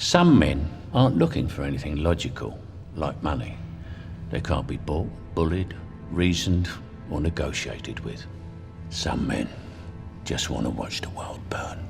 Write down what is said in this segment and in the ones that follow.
Some men aren't looking for anything logical, like money. They can't be bought, bullied, reasoned, or negotiated with. Some men just want to watch the world burn.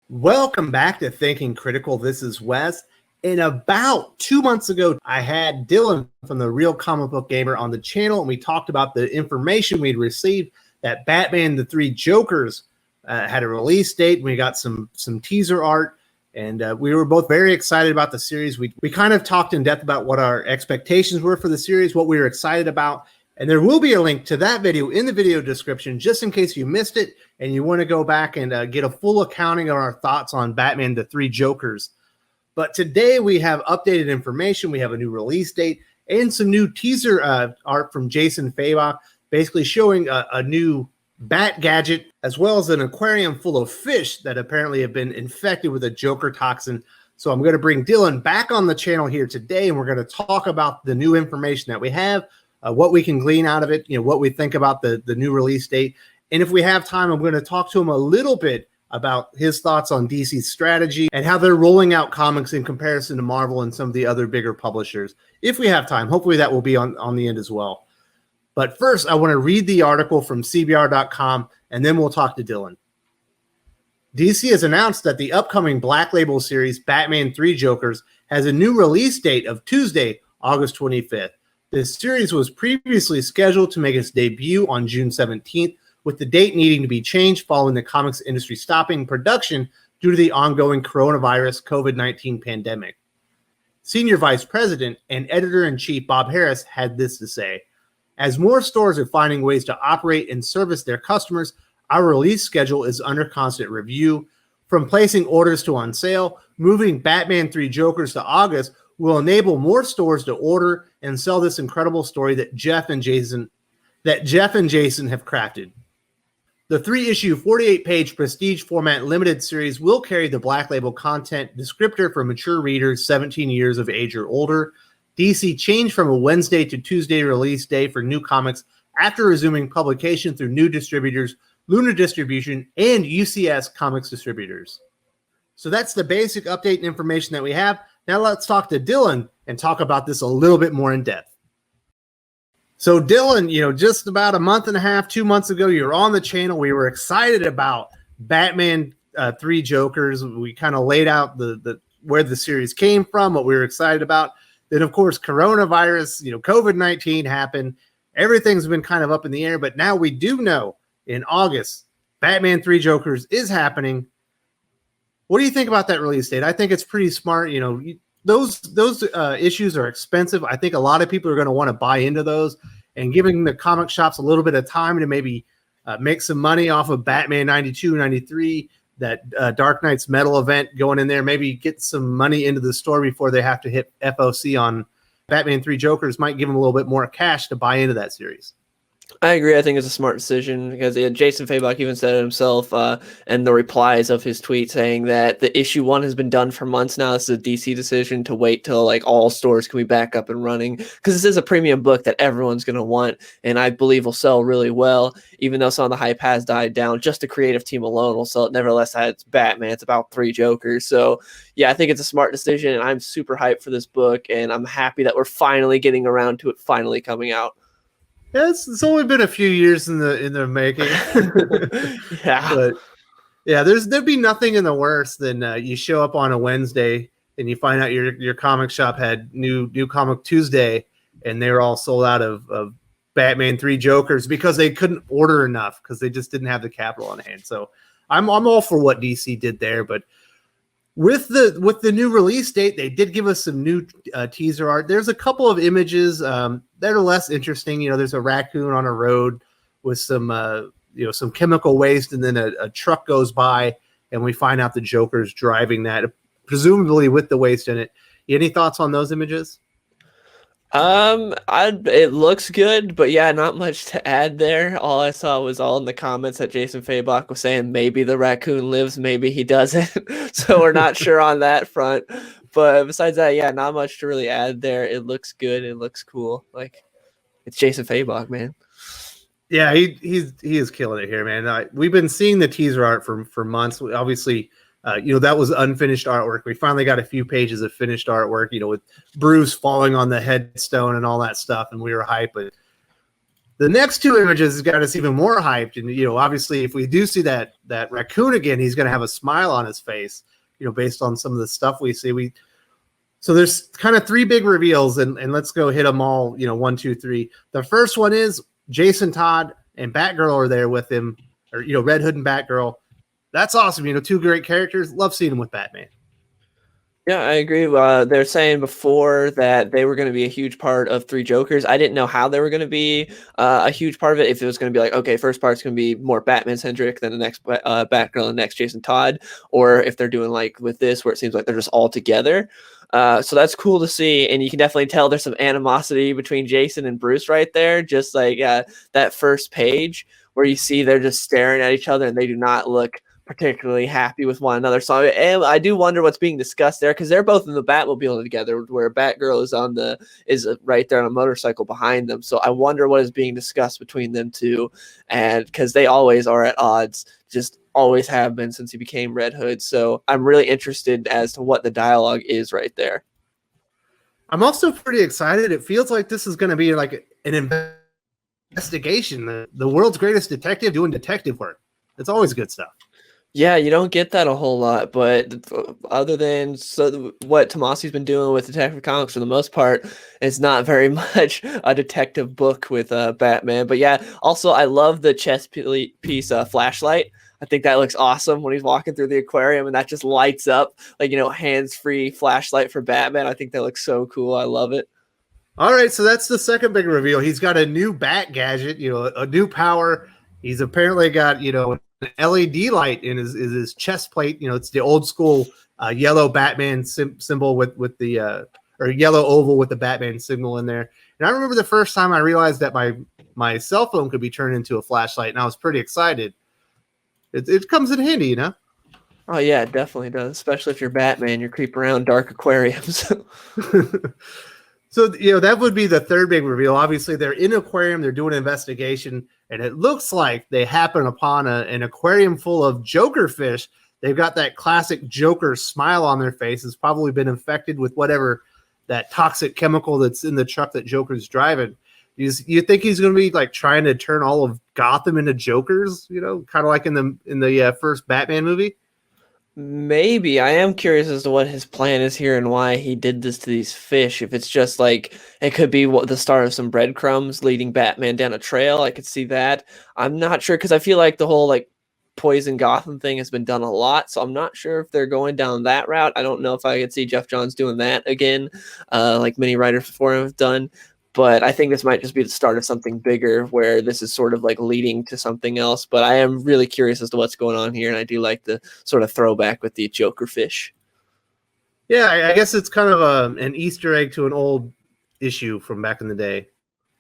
Welcome back to Thinking Critical. This is Wes. And about 2 months ago, I had Dylan from The Real Comic Book Gamer on the channel, and we talked about the information we'd received that Batman the Three Jokers had a release date. We got some teaser art, and we were both very excited about the series. We kind of talked in depth about what our expectations were for the series, what we were excited about, and there will be a link to that video in the video description just in case you missed it and you want to go back and get a full accounting of our thoughts on Batman the Three Jokers. But today we have updated information. We have a new release date and some new teaser art from Jason Fabok, basically showing a new bat gadget, as well as an aquarium full of fish that apparently have been infected with a Joker toxin. So I'm going to bring Dylan back on the channel here today, and we're going to talk about the new information that we have, what we can glean out of it, what we think about the new release date. And if we have time, I'm going to talk to him a little bit about his thoughts on DC's strategy and how they're rolling out comics in comparison to Marvel and some of the other bigger publishers. If we have time, hopefully that will be on the end as well. But first, I want to read the article from CBR.com, and then we'll talk to Dylan. DC has announced that the upcoming Black Label series, Batman 3 Jokers, has a new release date of Tuesday, August 25th. This series was previously scheduled to make its debut on June 17th, with the date needing to be changed following the comics industry stopping production due to the ongoing coronavirus COVID-19 pandemic. Senior Vice President and Editor-in-Chief Bob Harras had this to say: "As more stores are finding ways to operate and service their customers, our release schedule is under constant review. From placing orders to on sale, moving Batman 3 Jokers to August will enable more stores to order and sell this incredible story that Geoff and Jason have crafted." The 3-issue, 48-page prestige format limited series will carry the Black Label content descriptor for mature readers 17 years of age or older. DC changed from a Wednesday to Tuesday release day for new comics after resuming publication through new distributors, Luna Distribution, and UCS Comics distributors. So that's the basic update and information that we have. Now let's talk to Dylan and talk about this a little bit more in depth. So Dylan, just about a month and a half, 2 months ago, you were on the channel. We were excited about Batman 3 Jokers. We kind of laid out the where the series came from, what we were excited about. Then, of course, coronavirus, COVID-19 happened. Everything's been kind of up in the air, but now we do know in August, Batman 3 Jokers is happening. What do you think about that release date? I think it's pretty smart. Those issues are expensive. I think a lot of people are going to want to buy into those, and giving the comic shops a little bit of time to maybe make some money off of Batman 92, 93, that Dark Knight's Metal event going in there, maybe get some money into the store before they have to hit FOC on Batman 3 Jokers might give them a little bit more cash to buy into that series. I agree. I think it's a smart decision because Jason Fabok even said it himself in the replies of his tweet, saying that the issue 1 has been done for months now. This is a DC decision to wait till all stores can be back up and running, because this is a premium book that everyone's going to want, and I believe will sell really well, even though some of the hype has died down. Just the creative team alone will sell it. Nevertheless, it's Batman. It's about 3 Jokers. So yeah, I think it's a smart decision, and I'm super hyped for this book, and I'm happy that we're finally getting around to it finally coming out. Yeah, it's only been a few years in the making. Yeah. But yeah, there'd be nothing in the worse than you show up on a Wednesday and you find out your comic shop had new comic Tuesday, and they were all sold out of Batman 3 Jokers because they couldn't order enough because they just didn't have the capital on hand. So I'm all for what DC did there, but with the new release date, they did give us some new teaser art. There's a couple of images that are less interesting. There's a raccoon on a road with some chemical waste, and then a truck goes by, and we find out the Joker's driving that, presumably with the waste in it. Any thoughts on those images? It looks good, but yeah, not much to add there. All I saw was all in the comments that Jason Fabok was saying maybe the raccoon lives, maybe he doesn't. So we're not sure on that front. But besides that, yeah, not much to really add there. It looks good. It looks cool. It's Jason Fabok, man. Yeah, he is killing it here, man. We've been seeing the teaser art for months. Obviously, That was unfinished artwork. We finally got a few pages of finished artwork, with Bruce falling on the headstone and all that stuff, and we were hyped. But the next two images got us even more hyped. And, obviously, if we do see that raccoon again, he's going to have a smile on his face, based on some of the stuff we see. So there's kind of three big reveals, and let's go hit them all, 1, 2, 3. The first one is Jason Todd and Batgirl are there with him, or, Red Hood and Batgirl. That's awesome. Two great characters. Love seeing them with Batman. Yeah, I agree. They're saying before that they were going to be a huge part of Three Jokers. I didn't know how they were going to be a huge part of it. If it was going to be like, okay, first part's going to be more Batman-centric, then the next Batgirl and the next Jason Todd, or if they're doing like with this where it seems like they're just all together. So that's cool to see, and you can definitely tell there's some animosity between Jason and Bruce right there, just like that first page where you see they're just staring at each other and they do not look particularly happy with one another. So I do wonder what's being discussed there, because they're both in the Batmobile together, where Batgirl is right there on a motorcycle behind them. So I wonder what is being discussed between them two, and because they always are at odds, just always have been since he became Red Hood. So I'm really interested as to what the dialogue is right there. I'm also pretty excited. It feels like this is going to be like an investigation. The world's greatest detective doing detective work. It's always good stuff. Yeah, you don't get that a whole lot, but other than what Tomasi's been doing with Detective Comics for the most part, it's not very much a detective book with Batman. But yeah, also I love the chess piece flashlight. I think that looks awesome when he's walking through the aquarium and that just lights up, like, hands-free flashlight for Batman. I think that looks so cool. I love it. All right, so that's the second big reveal. He's got a new bat gadget, a new power. He's apparently got, an LED light in his chest plate. It's the old school yellow Batman symbol with the or yellow oval with the Batman signal in there. And I remember the first time I realized that my cell phone could be turned into a flashlight, and I was pretty excited. It comes in handy, Oh yeah, it definitely does. Especially if you're Batman, you creep around dark aquariums. So, that would be the third big reveal. Obviously, they're in an aquarium. They're doing an investigation, and it looks like they happen upon an aquarium full of Joker fish. They've got that classic Joker smile on their face. It's probably been infected with whatever that toxic chemical that's in the truck that Joker's driving. You think he's going to be like trying to turn all of Gotham into Jokers? Kind of like in the first Batman movie. Maybe. I am curious as to what his plan is here and why he did this to these fish. If it's just like it could be the start of some breadcrumbs leading Batman down a trail, I could see that. I'm not sure, because I feel like the whole like poison Gotham thing has been done a lot, so I'm not sure if they're going down that route. I don't know if I could see Geoff Johns doing that again, like many writers before him have done. But I think this might just be the start of something bigger where this is sort of like leading to something else. But I am really curious as to what's going on here. And I do like the sort of throwback with the Joker fish. Yeah, I guess it's kind of an Easter egg to an old issue from back in the day.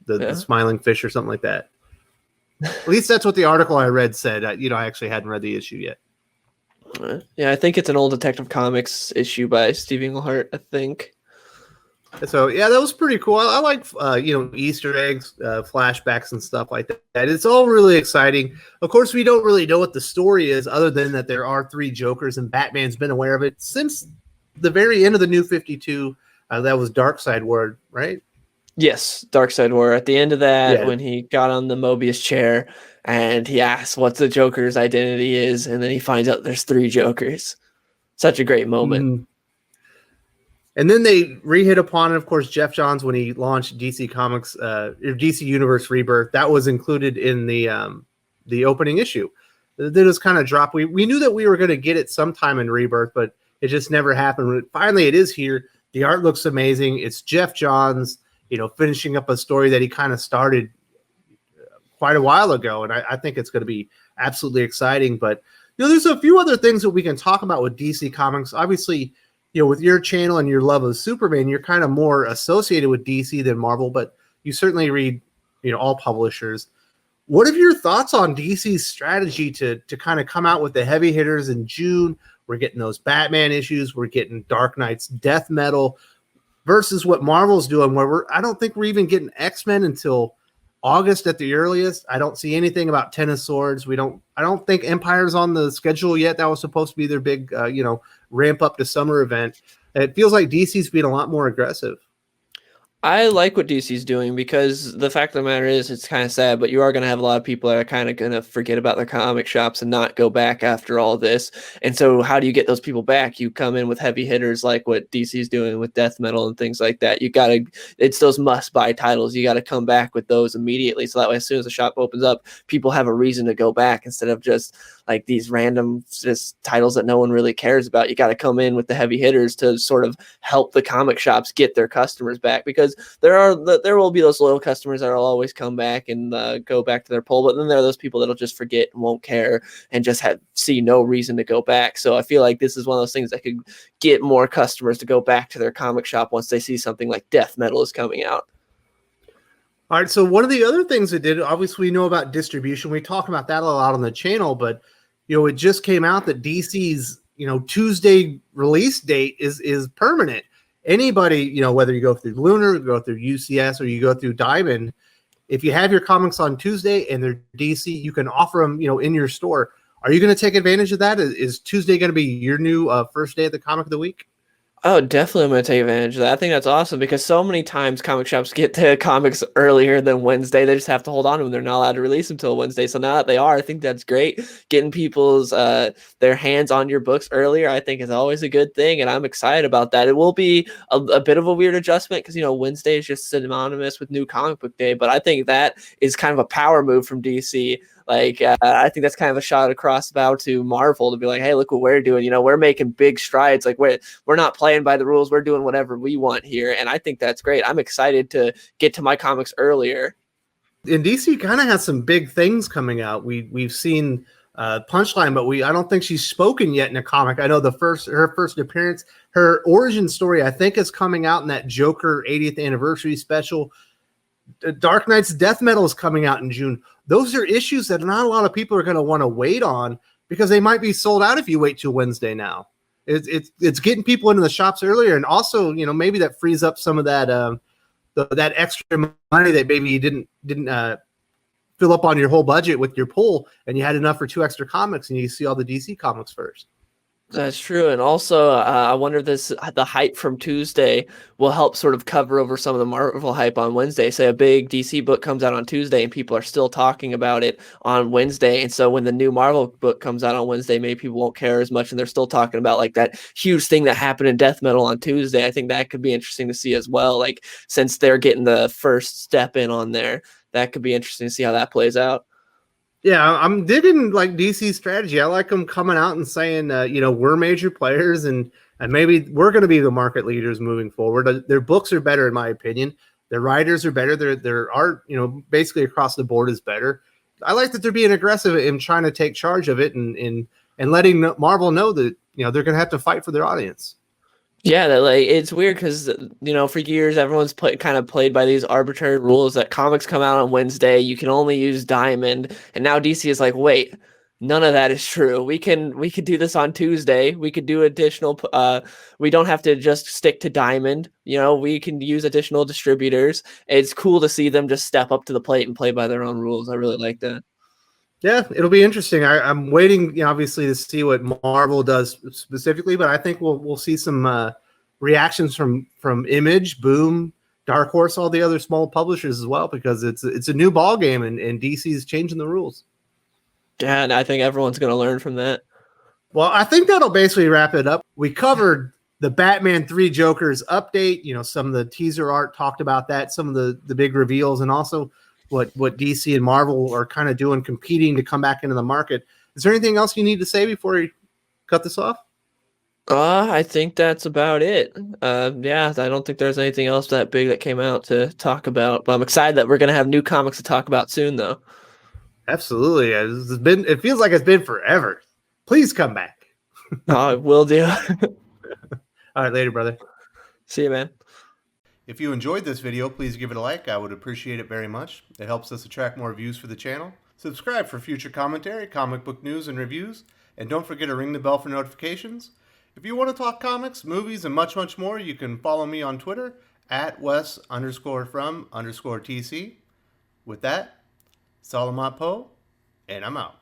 The smiling fish or something like that. At least that's what the article I read said. I actually hadn't read the issue yet. Yeah, I think it's an old Detective Comics issue by Steve Englehart, I think. So yeah, that was pretty cool. I like Easter eggs, flashbacks, and stuff like that. It's all really exciting. Of course, we don't really know what the story is, other than that there are three Jokers, and Batman's been aware of it since the very end of the New 52. That was Darkseid War, right? Yes, Darkseid War. At the end of that, when he got on the Mobius chair and he asks what the Joker's identity is, and then he finds out there's three Jokers. Such a great moment. Mm-hmm. And then they re-hit upon it, of course, Geoff Johns, when he launched DC Comics, DC Universe Rebirth. That was included in the opening issue. That was kind of dropped. We knew that we were going to get it sometime in Rebirth, but it just never happened. Finally, it is here. The art looks amazing. It's Geoff Johns, finishing up a story that he kind of started quite a while ago, and I think it's going to be absolutely exciting. But there's a few other things that we can talk about with DC Comics. Obviously, with your channel and your love of Superman, you're kind of more associated with DC than Marvel, but you certainly read, all publishers. What are your thoughts on DC's strategy to kind of come out with the heavy hitters in June? We're getting those Batman issues. We're getting Dark Knight's Death Metal versus what Marvel's doing, where I don't think we're even getting X-Men until August at the earliest. I don't see anything about Ten of Swords. I don't think Empire's on the schedule yet. That was supposed to be their big, ramp up to summer event. It feels like DC's being a lot more aggressive. I like what DC's doing because the fact of the matter is it's kind of sad, but you are going to have a lot of people that are kind of going to forget about their comic shops and not go back after all this. And so how do you get those people back? You come in with heavy hitters like what DC's doing with death metal and things like that. It's those must buy titles. You got to come back with those immediately. So that way, as soon as the shop opens up, people have a reason to go back instead of just like these random just titles that no one really cares about. You got to come in with the heavy hitters to sort of help the comic shops get their customers back, because there will be those loyal customers that will always come back and go back to their poll, but then there are those people that'll just forget and won't care and just see no reason to go back. So I feel like this is one of those things that could get more customers to go back to their comic shop once they see something like death metal is coming out. All right, so one of the other things it did, obviously we know about distribution. We talk about that a lot on the channel, but it just came out that DC's Tuesday release date is permanent. Anybody, whether you go through Lunar, go through UCS, or you go through Diamond, if you have your comics on Tuesday and they're DC, you can offer them, in your store. Are you going to take advantage of that? Is Tuesday going to be your new first day of the comic of the week? Oh, definitely I'm going to take advantage of that. I think that's awesome because so many times comic shops get the comics earlier than Wednesday. They just have to hold on to them. They're not allowed to release them until Wednesday. So now that they are, I think that's great. Getting people's their hands on your books earlier, I think is always a good thing, and I'm excited about that. It will be a bit of a weird adjustment because, Wednesday is just synonymous with New Comic Book Day, but I think that is kind of a power move from DC. Like, I think that's kind of a shot across the bow to Marvel to be like, hey, look what we're doing. We're making big strides. Like, we're not playing by the rules. We're doing whatever we want here. And I think that's great. I'm excited to get to my comics earlier. And DC kind of has some big things coming out. We've seen Punchline, but I don't think she's spoken yet in a comic. I know her first appearance, her origin story, I think is coming out in that Joker 80th anniversary special. Dark Knight's Death Metal is coming out in June. Those are issues that not a lot of people are going to want to wait on because they might be sold out if you wait till Wednesday now. It's getting people into the shops earlier, and also maybe that frees up some of that that extra money that maybe you didn't fill up on your whole budget with your pull, and you had enough for 2 extra comics, and you see all the DC comics first. That's true. And also, I wonder if the hype from Tuesday will help sort of cover over some of the Marvel hype on Wednesday. Say a big DC book comes out on Tuesday and people are still talking about it on Wednesday. And so when the new Marvel book comes out on Wednesday, maybe people won't care as much and they're still talking about like that huge thing that happened in Death Metal on Tuesday. I think that could be interesting to see as well. Like, since they're getting the first step in on there, that could be interesting to see how that plays out. Yeah, I'm digging like DC's strategy. I like them coming out and saying, we're major players and maybe we're going to be the market leaders moving forward. Their books are better, in my opinion. Their writers are better. Their art, basically across the board is better. I like that they're being aggressive in trying to take charge of it and letting Marvel know that they're going to have to fight for their audience. Yeah, that it's weird because for years everyone's kind of played by these arbitrary rules that comics come out on Wednesday, you can only use Diamond, and now DC is like, wait, none of that is true. We could do this on Tuesday. We could do additional. We don't have to just stick to Diamond. We can use additional distributors. It's cool to see them just step up to the plate and play by their own rules. I really like that. Yeah, it'll be interesting. I'm waiting, obviously, to see what Marvel does specifically, but I think we'll see some reactions from Image, Boom, Dark Horse, all the other small publishers as well, because it's a new ball game and DC is changing the rules. Yeah, and I think everyone's going to learn from that. Well, I think that'll basically wrap it up. We covered the Batman 3 Jokers update. Some of the teaser art talked about that, some of the big reveals, and also what DC and Marvel are kind of doing, competing to come back into the market. Is there anything else you need to say before we cut this off? I think that's about it. Yeah, I don't think there's anything else that big that came out to talk about. But I'm excited that we're going to have new comics to talk about soon, though. Absolutely. It feels like it's been forever. Please come back. Oh, will do. All right, later, brother. See you, man. If you enjoyed this video, please give it a like. I would appreciate it very much. It helps us attract more views for the channel. Subscribe for future commentary, comic book news, and reviews. And don't forget to ring the bell for notifications. If you want to talk comics, movies, and much, much more, you can follow me on Twitter at Wes_from_TC. With that, Salamat Po, and I'm out.